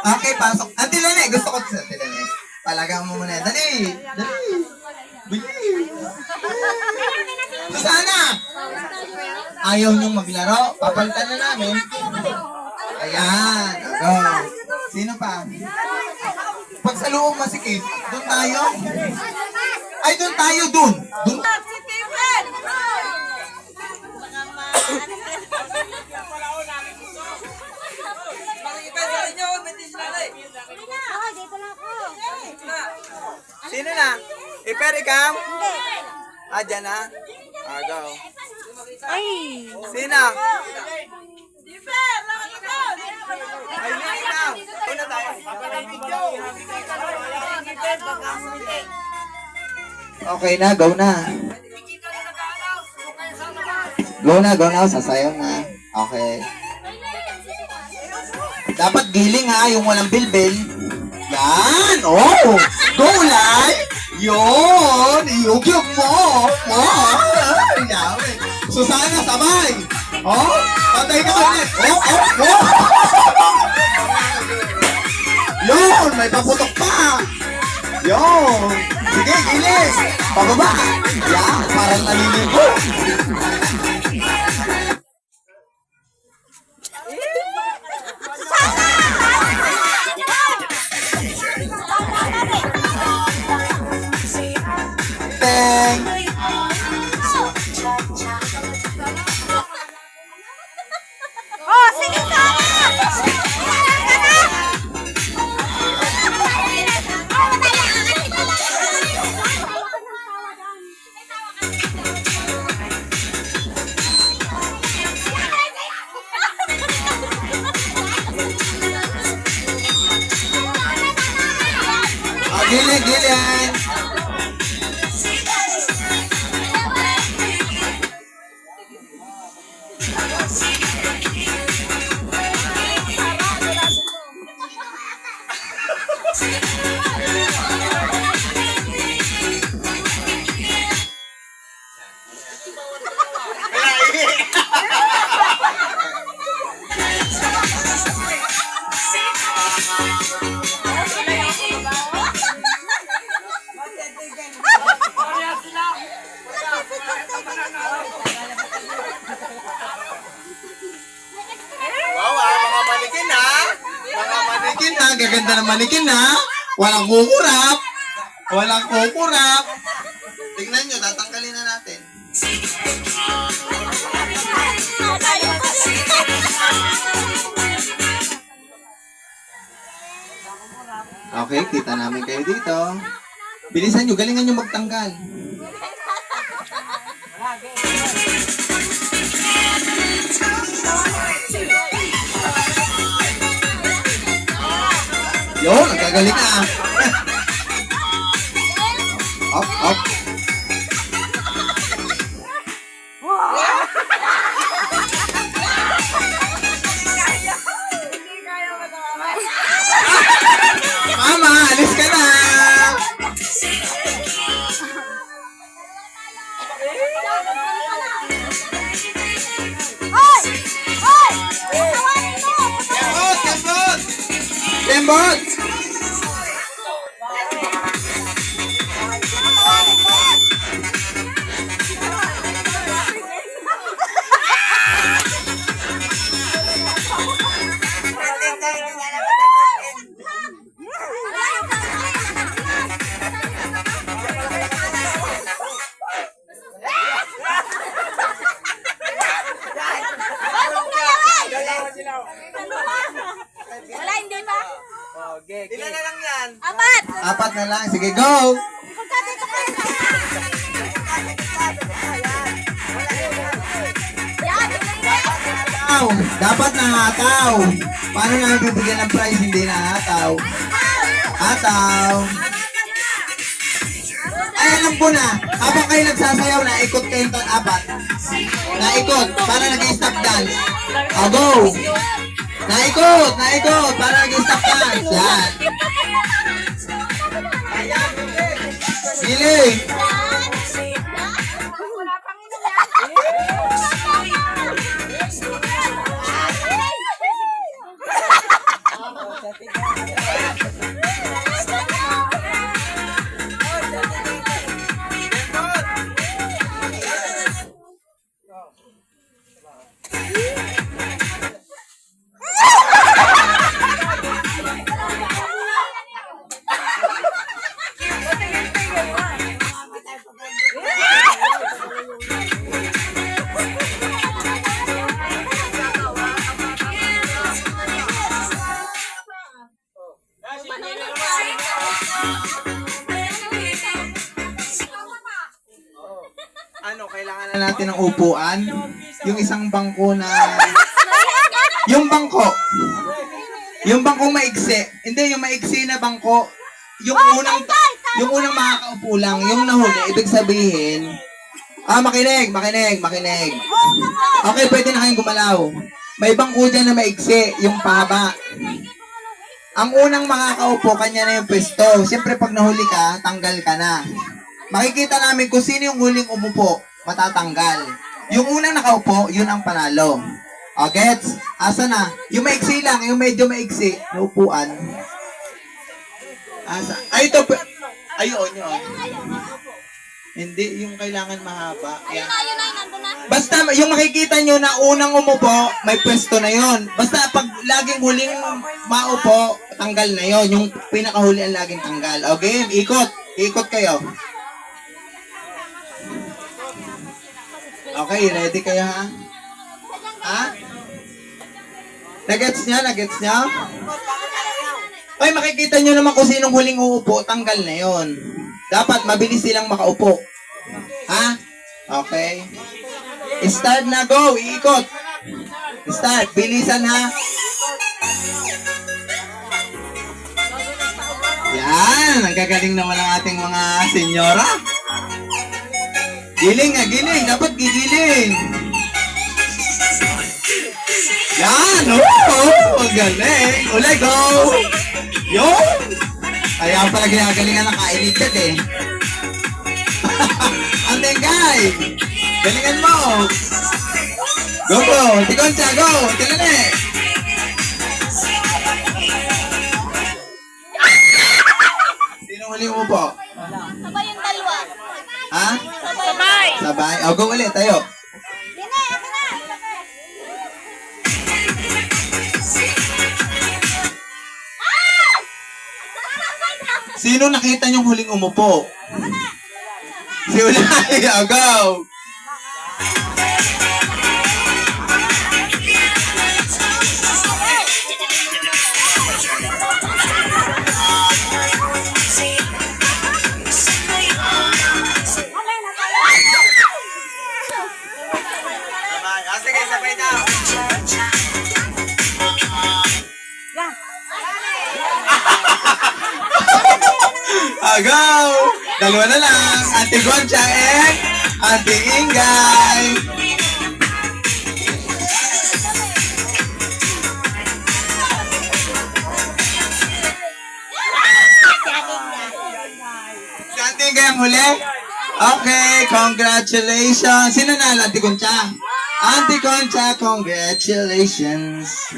Okay, pasok. Auntie Lene, gusto ko sa Auntie Lene. Palagang mo muna. Dali! Dali! Bilis! Susana! Ayaw niyong maglaro? Papalitan na namin. Ayan. Go. Sino pa? Pag sa loob masikip, doon tayo. Ay, doon tayo, doon. Doon. Sino na? Iper, ikaw? Hindi. Ah, dyan na? Ah, go. Ay! Sino? Ay, ikaw. Una tayo. Okay na, go na. Go na, sasayaw na. Okay. Dapat giling ha, yung walang bilbil. Yan! Oh! Go, Lai! Yun! Iyugyug mo! Oh! Yawi! Susana, sabay! Oh! Patay ka ulit! Oh! Oh! Oh! Yun! May paputok pa! Yun! Sige, giling! Pababa! Yan! Parang naliligo! Teng! Oh, sige ka! Giling, giling! Wow, mga manikin ha. Mga manikin ha. Gaganda ng manikin ha. Walang kukurap. Walang kukurap. Tingnan nyo, tatanggalin na natin. Okay, kita namin kayo dito. Bilisan nyo, galingan nyo magtanggal. Yun, nagkagaling na. Up, up. Mama, alis ka na. Hoy! Hoy! Tawarin mo! Kembot, kembot. Kembot. Tawarin mo! Wala, hindi pa. Ilan na lang yan? Apat! Apat na lang. Sige, go. Punta dito kayo. Yan, Hataw. Dapat nahataw. Paano namin bibigyan ng prize hindi nahataw? Hataw. Ay, alam ko na. Habang kayo nagsasayaw, naikot kayo ng apat. Naikot. Para nag-stop dance. O, go. Naikot. Naikot. Para nag-stop dance. Yan. Giling. Ano, kailangan na natin ng upuan? Yung isang bangko na... Yung bangko. Yung bangkong maigsi. Hindi, yung maigsi na bangko. Yung unang makakaupo lang. Yung nahuli, ibig sabihin... makinig. Okay, pwede na kayong gumalaw. May bangko dyan na maigsi, yung pahaba. Ang unang makakaupo, kanya na yung pwesto. Siyempre, pag nahuli ka, tanggal ka na. Makikita namin kung sino yung huling umupo, matatanggal. Yung unang nakaupo, yun ang panalo. O, gets? Asa na? Yung maiksi lang, yung medyo maiksi, na upuan. Asa? Ay, ito. Ayun, yun. Hindi, yung kailangan mahaba. Yan. nandun na. Basta, yung makikita nyo na unang umupo, may pwesto na yon. Basta, pag laging huling maupo, tanggal na yon. Yung pinakahuli ang laging tanggal. Okay, ikot. Ikot kayo. Okay, ready kayo ha? Ha? Nagets niya? Ay, makikita nyo naman kung sinong huling uupo, tanggal na yon. Dapat mabilis silang makaupo. Ha? Okay. Start na, go! Iikot. Start, bilisan ha. Yan, ang gagaling naman ang ating mga senyora. Giling nga, giling. Dapat gigiling. Yan, ang galing. Uli, go! Yun! Kaya pala ginagalingan ng kailigtad eh. Ang tengay! Galingan mo! Go! Tikoncha, go! Tilane! Sino huli mo po? Sabay yung dalawa. Ha? Sabay. Sabay? O, go ulit, tayo. Dine, ako na. Sino nakita niyong huling umupo? Si Ulay, o, go! Sige, sabay na. Agaw! Dalawa na lang. Ate Goncha and Ate Ingay. Si Ate Ingay ang huli? Okay, congratulations. Sino na, Ate Goncha? Auntie Concha, congratulations.